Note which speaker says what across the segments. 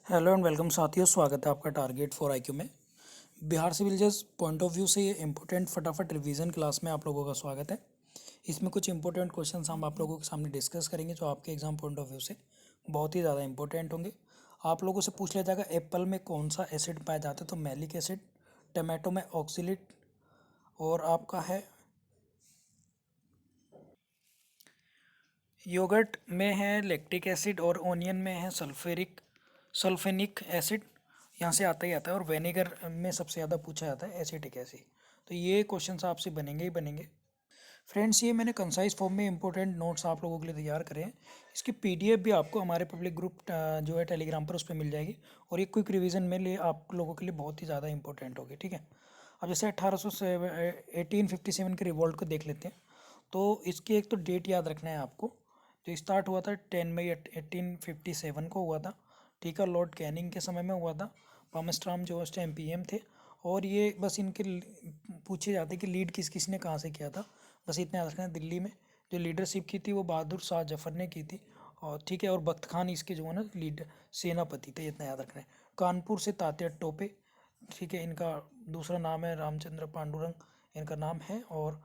Speaker 1: Hello and welcome साथियों, स्वागत है आपका टारगेट फॉर आईक्यू में। बिहार सिविल जज पॉइंट ऑफ व्यू से ये इम्पोर्टेंट फटाफट रिवीजन क्लास में आप लोगों का स्वागत है। इसमें कुछ इंपॉर्टेंट क्वेश्चंस हम आप लोगों के सामने डिस्कस करेंगे जो आपके एग्जाम पॉइंट ऑफ व्यू से बहुत ही ज़्यादा इंपॉर्टेंट होंगे। आप लोगों से पूछ लिया जाएगा एप्पल में कौन सा एसिड पाया जाता है, तो मैलिक एसिड, टमाटो में ऑक्सीलेट, और आपका है योगर्ट में है लैक्टिक एसिड, और ओनियन में है सल्फेनिक एसिड। यहाँ से आता ही आता है। और विनेगर में सबसे ज़्यादा पूछा जाता है एसिटिक एसिड। तो ये क्वेश्चंस आपसे बनेंगे ही बनेंगे। फ्रेंड्स, ये मैंने कंसाइज फॉर्म में इंपॉर्टेंट नोट्स आप लोगों के लिए तैयार करे हैं। इसकी पीडीएफ भी आपको हमारे पब्लिक ग्रुप जो है टेलीग्राम पर, उस पर मिल जाएगी। और ये क्विक रिवीजन में लिए आप लोगों के लिए बहुत ही ज़्यादा इंपॉर्टेंट होगी। ठीक है। अब जैसे 1857 के रिवॉल्ट को देख लेते हैं। तो इसकी एक तो डेट याद रखना है आपको। जो स्टार्ट हुआ था 10 मई 1857 को हुआ था। ठीक है। लॉर्ड कैनिंग के समय में हुआ था। पामस्ट्राम जो उस टाइम पीएम थे। और ये बस इनके पूछे जाते कि लीड किस किस ने कहाँ से किया था। बस इतना याद रखना है। दिल्ली में जो लीडरशिप की थी वो बहादुर शाह जफर ने की थी। और ठीक है। और बख्त खान इसके जो है ना लीड सेनापति थे। इतना याद रखना है। कानपुर से तात्या टोपे, ठीक है, इनका दूसरा नाम है रामचंद्र पांडुरंग, इनका नाम है। और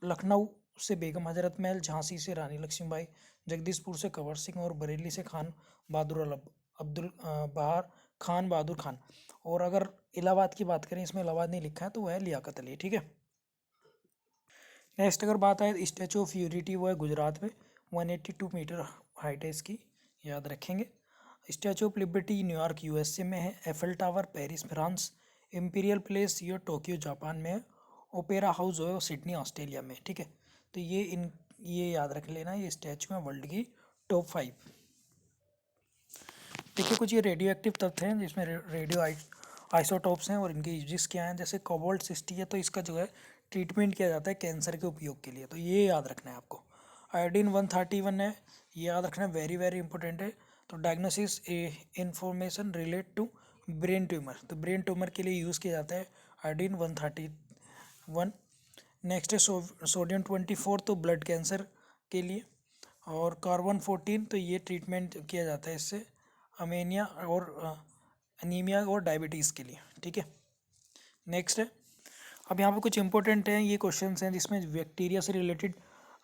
Speaker 1: लखनऊ से बेगम हजरत महल, झांसी से रानी लक्ष्मीबाई, जगदीशपुर से कंवर सिंह, और बरेली से खान बहादुर अब्दुल बहार खान बहादुर खान। और अगर इलाहाबाद की बात करें, इसमें इलाहाबाद नहीं लिखा है, तो वह है लियाकत अली। ठीक है। नेक्स्ट अगर बात आए स्टैचू ऑफ यूनिटी, वो है गुजरात में। 182 मीटर हाइट है इसकी, याद रखेंगे। Statue of liberty New York USA में है। Eiffel tower Paris France. Imperial place ये टोक्यो जापान में है। ओपेरा हाउस जो है वो सिडनी ऑस्ट्रेलिया में। ठीक है। तो ये याद रख लेना, ये स्टैचू है वर्ल्ड की टॉप 5। देखिए, कुछ ये रेडियो एक्टिव तत्व हैं जिसमें रेडियो आइसोटोप्स हैं और इनके यूजेस क्या हैं। जैसे कोबाल्ट 60 है, तो इसका जो है ट्रीटमेंट किया जाता है कैंसर के उपयोग के लिए। तो ये याद रखना है आपको। आयोडीन 131 है, ये याद रखना है, वेरी वेरी इंपॉर्टेंट है। तो diagnosis information relate to brain tumour, तो ब्रेन ट्यूमर के लिए यूज़ किया जाता है आयोडीन 131। नेक्स्ट है सोडियम 24, तो ब्लड कैंसर के लिए। और कार्बन 14, तो ये ट्रीटमेंट किया जाता है इससे अमेनिया और अनीमिया और डायबिटीज़ के लिए। ठीक है। नेक्स्ट है, अब यहाँ पे कुछ इंपॉर्टेंट हैं ये क्वेश्चंस हैं जिसमें बैक्टीरिया से रिलेटेड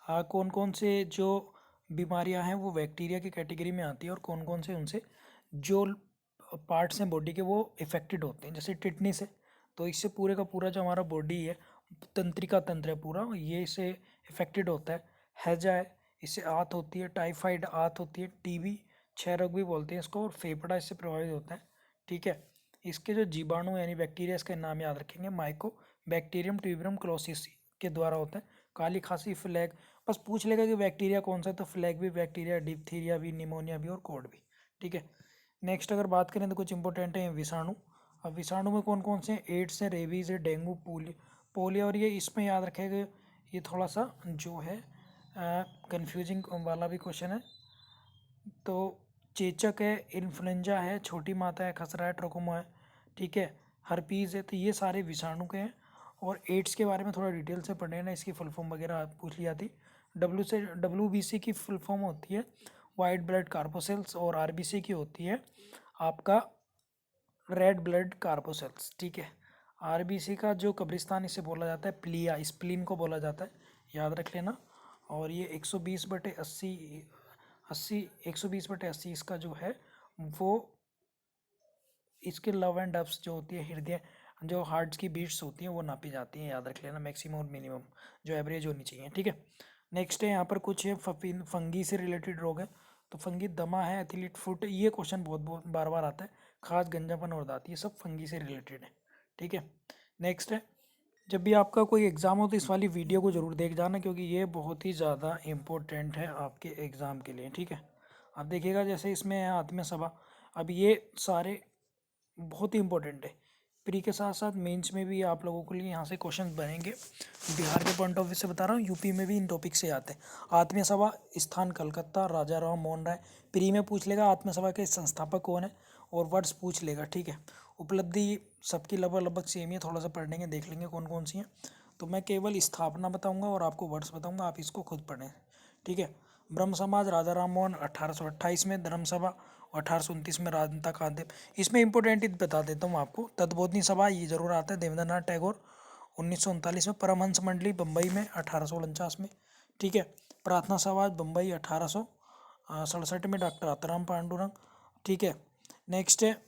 Speaker 1: कौन कौन से जो बीमारियां हैं वो बैक्टीरिया की कैटेगरी में आती है, और कौन कौन से उनसे जो पार्ट्स हैं बॉडी के वो इफेक्टेड होते हैं। जैसे टिटनिस है, तो इससे पूरे का पूरा जो हमारा बॉडी है, तंत्रिका तंत्र है पूरा, ये इससे इफेक्टेड होता है। हैजा है, इससे आत होती है। टाइफाइड आत होती है। टीबी क्षय रोग भी बोलते हैं इसको, और फेफड़ा इससे प्रभावित होता है। ठीक है। इसके जो जीवाणु यानी बैक्टीरिया, इसका नाम याद रखेंगे, माइको बैक्टीरियम ट्यूबरम क्लोसिस के द्वारा होता है। काली खांसी, फ्लैग, बस पूछ लेगा कि बैक्टीरिया कौन सा है, तो फ्लैग भी बैक्टीरिया, डिप्थीरिया भी, निमोनिया भी, और कोड भी। ठीक है। नेक्स्ट अगर बात करें तो कुछ इंपॉर्टेंट है विषाणु। अब विषाणु में कौन कौन से हैं, एड्स है, रेबीज है, डेंगू, पोलियो। और ये इसमें याद रखेगा, ये थोड़ा सा जो है कंफ्यूजिंग वाला भी क्वेश्चन है। तो चेचक है, इन्फ्लुएंजा है, छोटी माता है, खसरा है, ट्रोकोमा है। ठीक है। हर्पीज़ है। तो ये सारे विषाणु के हैं। और एड्स के बारे में थोड़ा डिटेल से पढ़े ना, इसकी फुल फॉर्म वगैरह पूछ ली जाती। WBC की फुल फॉर्म होती है वाइट ब्लड कार्पोसेल्स, और RBC की होती है आपका रेड ब्लड कार्पोसेल्स। ठीक है। RBC का जो कब्रिस्तान इसे बोला जाता है प्लिया, स्प्लीन को बोला जाता है, याद रख लेना। और ये 120/80 120/80 इसका जो है वो इसके लव एंड डब्स जो होती है, हृदय जो हार्ट्स की बीट्स होती हैं वो नापी जाती हैं, याद रख लेना। मैक्सिमम और मिनिमम जो एवरेज होनी चाहिए। ठीक है। नेक्स्ट है यहाँ पर कुछ है फंगी से रिलेटेड रोग है। तो फंगी दमा है, एथलीट फुट, ये क्वेश्चन बहुत बहुत बार बार आता है। खास गंजापन और दाँत, ये सब फंगी से रिलेटेड है। ठीक है। नेक्स्ट है, जब भी आपका कोई एग्ज़ाम हो तो इस वाली वीडियो को ज़रूर देख जाना, क्योंकि ये बहुत ही ज़्यादा इम्पोर्टेंट है आपके एग्ज़ाम के लिए। ठीक है। आप देखिएगा जैसे इसमें है आत्मीय सभा। अब ये सारे बहुत ही इंपॉर्टेंट है। प्री के साथ साथ मेंस में भी आप लोगों के लिए यहाँ से क्वेश्चन बनेंगे। बिहार के पॉइंट ऑफ व्यू से बता रहा हूँ, यूपी में भी इन टॉपिक से आते हैं। आत्मीय सभा स्थान कलकत्ता, राजा राम मोहन राय। प्री में पूछ लेगा आत्मीय सभा के संस्थापक कौन है, और वर्ड्स पूछ लेगा। ठीक है। उपलब्धि सबकी लगभग लगभग सेम ही है, थोड़ा सा पढ़ लेंगे, देख लेंगे कौन कौन सी हैं। तो मैं केवल स्थापना बताऊँगा और आपको वर्ड्स बताऊँगा, आप इसको खुद पढ़ें। ठीक है। ब्रह्म समाज राजा राम मोहन 1828 में, धर्म सभा और 1829 में राजनेता कांदेव। इसमें इंपॉर्टेंट बता देता हूँ आपको, तत्बोधनी सभा ये जरूर आता है, देवेंद्रनाथ टैगोर 1939 में, परमहंस मंडली बम्बई में 1849 में, ठीक है। प्रार्थना सभा बम्बई 1867 में, डॉक्टर आत्माराम पांडुरंग, ठीक है। नेक्स्ट है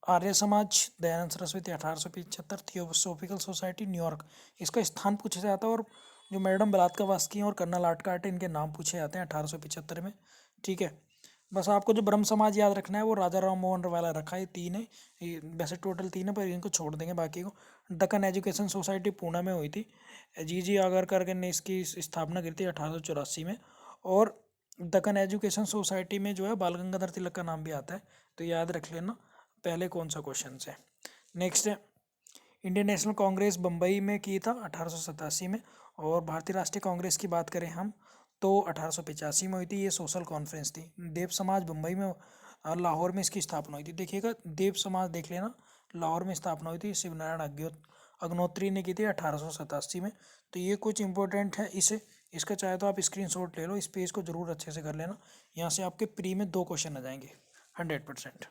Speaker 1: Arya Samaj Dayanand Saraswati 1875, theosophical society New York, इसका स्थान पूछा जाता है, और जो मैडम ब्लात्कावास्की और कर्नल आटकाट इनके नाम पूछे जाते हैं 1875 में, ठीक है। बस आपको जो ब्रह्म समाज याद रखना है वो राजा राम मोहन वाला रखा है, तीन है वैसे टोटल तीन है, पर इनको छोड़ देंगे बाकी को। दक्कन एजुकेशन सोसाइटी पूना में हुई थी, जी आगरकर ने इसकी स्थापना की थी 1884 में। और दक्कन एजुकेशन सोसाइटी में जो है बाल गंगाधर तिलक का नाम भी आता है, तो याद रख लेना पहले कौन सा क्वेश्चन है। नेक्स्ट है इंडियन नेशनल कांग्रेस बम्बई में की था 1887 में, और भारतीय राष्ट्रीय कांग्रेस की बात करें हम तो 1885 में हुई थी, ये सोशल कॉन्फ्रेंस थी। देव समाज बम्बई में और लाहौर में इसकी स्थापना हुई थी, देखिएगा देव समाज देख लेना, लाहौर में स्थापना हुई थी, शिवनारायण अग्नोत्री ने की थी 1887 में। तो ये कुछ इंपॉर्टेंट है, इसे इसका चाहे तो आप स्क्रीनशॉट ले लो, इस पेज को जरूर अच्छे से कर लेना, यहाँ से आपके प्री में 2 क्वेश्चन आ जाएंगे 100%।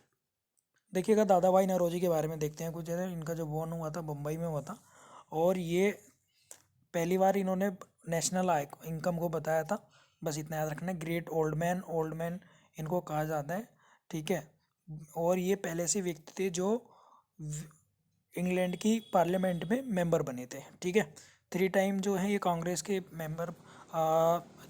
Speaker 1: देखिएगा दादा भाई नौरोजी के बारे में देखते हैं कुछ, जैसे इनका जो बोर्न हुआ था बम्बई में हुआ था, और ये पहली बार इन्होंने नेशनल इनकम को बताया था, बस इतना याद रखना है। ग्रेट ओल्ड मैन इनको कहा जाता है, ठीक है। और ये पहले से व्यक्ति थे जो इंग्लैंड की पार्लियामेंट में मेंबर बने थे, ठीक है। 3 टाइम जो है ये कांग्रेस के मेंबर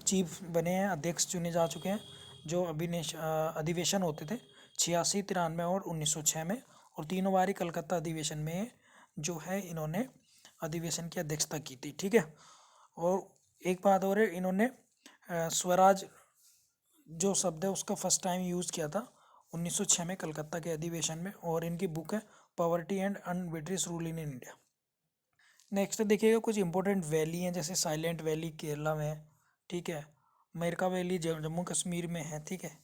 Speaker 1: चीफ बने हैं, अध्यक्ष चुने जा चुके हैं, जो अधिवेशन होते थे 86, 93 और 1906 में, और तीनों बार ही कलकत्ता अधिवेशन में जो है इन्होंने अधिवेशन की अध्यक्षता की थी, ठीक है। और एक बात और है, इन्होंने स्वराज जो शब्द है उसका फर्स्ट टाइम यूज़ किया था 1906 में कलकत्ता के अधिवेशन में, और इनकी बुक है poverty and un-British rule in India. Next देखिएगा कुछ इंपॉर्टेंट वैली हैं, जैसे साइलेंट वैली केरला में है, ठीक है। मेरका वैली जम्मू कश्मीर में है, ठीक है।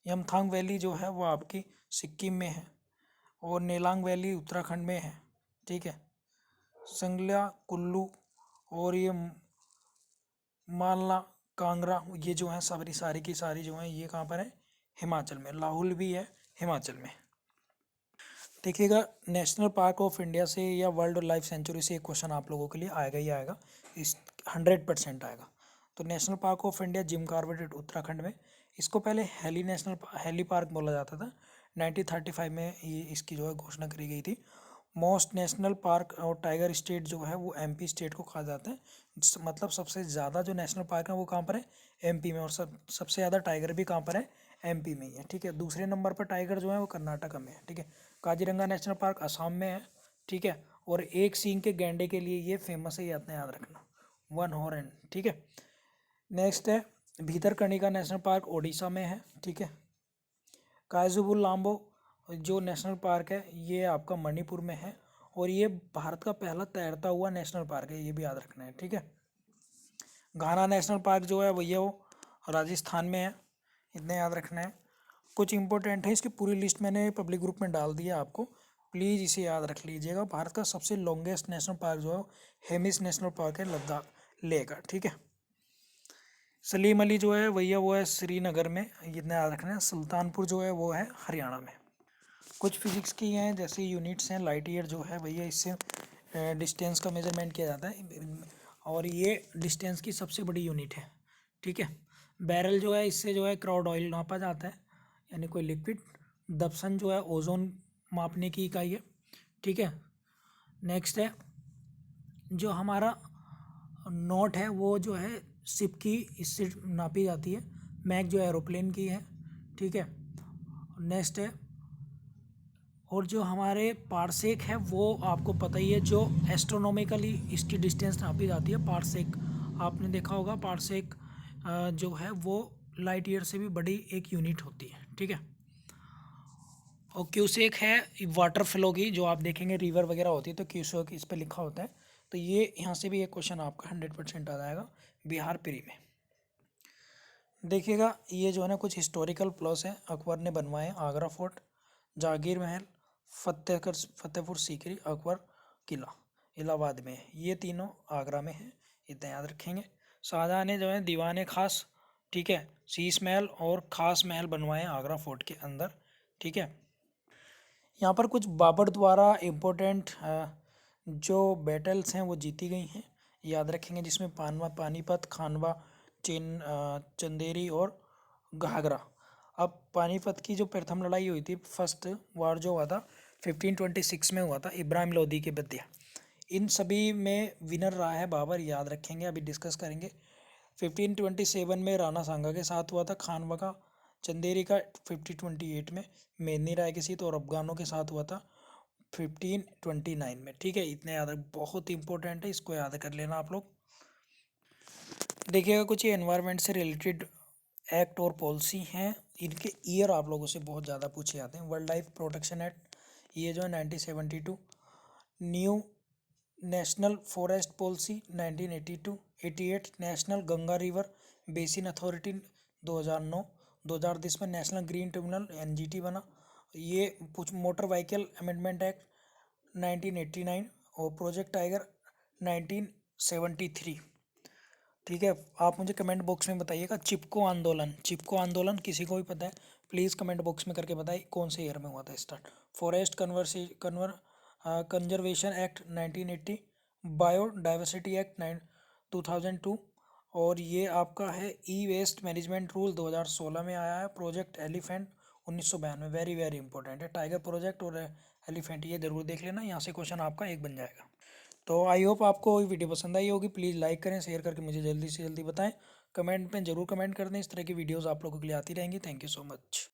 Speaker 1: यमथांग वैली जो है वो आपकी सिक्किम में है, और नेलांग वैली उत्तराखंड में है, ठीक है। संगला कुल्लू और ये मालना कांगड़ा ये जो है सारी की सारी जो है ये कहाँ पर है, हिमाचल में। लाहौल भी है हिमाचल में। देखिएगा नेशनल पार्क ऑफ इंडिया से या वर्ल्ड लाइफ सेंचुरी से एक क्वेश्चन आप लोगों के लिए आएगा ही आएगा, इस 100% आएगा। तो national park of India Jim Corbett Uttarakhand में, इसको पहले हेली पार्क बोला जाता था, 1935 में ये इसकी जो है घोषणा करी गई थी। मोस्ट नेशनल पार्क और टाइगर स्टेट जो है वो एमपी स्टेट को कहा जाता है, मतलब सबसे ज़्यादा जो नेशनल पार्क है वो कहाँ पर है, एमपी में, और सबसे ज़्यादा टाइगर भी कहाँ पर है, एमपी में ही है, ठीक है। दूसरे नंबर पर टाइगर जो है वो कर्नाटक में है, ठीक है। काजीरंगा नेशनल पार्क असम में है, ठीक है। और एक सींग के गैंडे के लिए ये फेमस है, ये अपने याद रखना, 1 हॉर्न, ठीक है। नेक्स्ट है भीतरकनिका नेशनल पार्क ओडिशा में है, ठीक है। कायजुबुल लाम्बो जो नेशनल पार्क है ये आपका मणिपुर में है, और ये भारत का पहला तैरता हुआ नेशनल पार्क है, ये भी याद रखना है, ठीक है। घाना नेशनल पार्क जो है भैया वो राजस्थान में है, इतने याद रखना है। कुछ इंपॉर्टेंट है, इसकी पूरी लिस्ट मैंने पब्लिक ग्रुप में डाल दिया आपको, प्लीज़ इसे याद रख लीजिएगा। भारत का सबसे लॉन्गेस्ट नेशनल पार्क जो है हेमिस नेशनल पार्क है, लद्दाख लेह का, ठीक है। सलीम अली जो है भैया वो है श्रीनगर में, इतना याद रखना है। सुल्तानपुर जो है वो है हरियाणा में। कुछ फिजिक्स की हैं जैसे यूनिट्स हैं, लाइट ईयर जो है भैया इससे डिस्टेंस का मेजरमेंट किया जाता है, और ये डिस्टेंस की सबसे बड़ी यूनिट है, ठीक है। बैरल जो है इससे जो है क्राउड ऑयल नापा जाता है, यानी कोई लिक्विड। दबसन जो है ओजोन मापने की इकाई है, ठीक है। नेक्स्ट है जो हमारा नोट है वो जो है शिप की, इससे नापी जाती है। मैक जो एरोप्लेन की है, ठीक है। नेक्स्ट है, और जो हमारे पार्सेक है वो आपको पता ही है, जो एस्ट्रोनॉमिकली इसकी डिस्टेंस नापी जाती है, पार्सेक आपने देखा होगा। पार्सेक जो है वो लाइट ईयर से भी बड़ी एक यूनिट होती है, ठीक है। और क्यूसेक है वाटर फ्लो की, जो आप देखेंगे रिवर वगैरह होती है तो क्यूसेक इस पर लिखा होता है, तो ये यहाँ से भी एक क्वेश्चन आपका 100% आ जाएगा बिहार प्री में। देखिएगा ये जो है ना कुछ हिस्टोरिकल प्लस है, अकबर ने बनवाए आगरा फोर्ट, जहांगीर महल, फतेहपुर सीकरी, अकबर किला इलाहाबाद में है, ये तीनों आगरा में है, इतना याद रखेंगे। शाहजहाँ ने जो है दीवाने खास, ठीक है, शीश महल और खास महल बनवाए आगरा फोर्ट के अंदर, ठीक है। यहाँ पर कुछ बाबर द्वारा इम्पोर्टेंट जो बैटल्स हैं वो जीती गई हैं, याद रखेंगे, जिसमें पानीपत, खानवा, चंदेरी और घाघरा। अब पानीपत की जो प्रथम लड़ाई हुई थी, फर्स्ट वार जो हुआ था 1526 में हुआ था, इब्राहिम लोदी के बदिया। इन सभी में विनर रहा है बाबर, याद रखेंगे, अभी डिस्कस करेंगे। 1527 में राणा सांगा के साथ हुआ था खानवा का, चंदेरी का 1528 में मेदनी राय के साथ, और अफगानों के साथ हुआ था 1529 में। ठीक है, इतने याद, बहुत इंपॉर्टेंट है, इसको याद कर लेना आप लोग। देखिएगा, कुछ ये एनवायरनमेंट से रिलेटेड एक्ट और पॉलिसी हैं, इनके ईयर आप लोगों से बहुत ज़्यादा पूछे जाते हैं। वर्ल्ड लाइफ प्रोटेक्शन एक्ट, ये जो है 1972। New national forest policy 1982। 88 national Ganga river basin authority 2009। 2010 में नेशनल ग्रीन ट्रिब्यूनल एनजीटी बना। ये कुछ मोटर व्हीकल अमेंडमेंट एक्ट 1989 और प्रोजेक्ट टाइगर 1973। ठीक है, आप मुझे कमेंट बॉक्स में बताइएगा चिपको आंदोलन किसी को भी पता है प्लीज़ कमेंट बॉक्स में करके बताइए कौन से ईयर में हुआ था start. Forest conservation act 1980। Biodiversity act 2002। और ये आपका है ई वेस्ट मैनेजमेंट रूल 2016 में आया है। Project elephant 1992, very very important है। टाइगर प्रोजेक्ट और एलिफेंट, ये जरूर देख लेना, यहाँ से क्वेश्चन आपका एक बन जाएगा। तो आई होप आपको ये वीडियो पसंद आई होगी। प्लीज़ लाइक करें, शेयर करके मुझे जल्दी से जल्दी बताएं। कमेंट में ज़रूर कमेंट कर दें, इस तरह की वीडियोस आप लोगों के लिए आती रहेंगी। Thank you so much.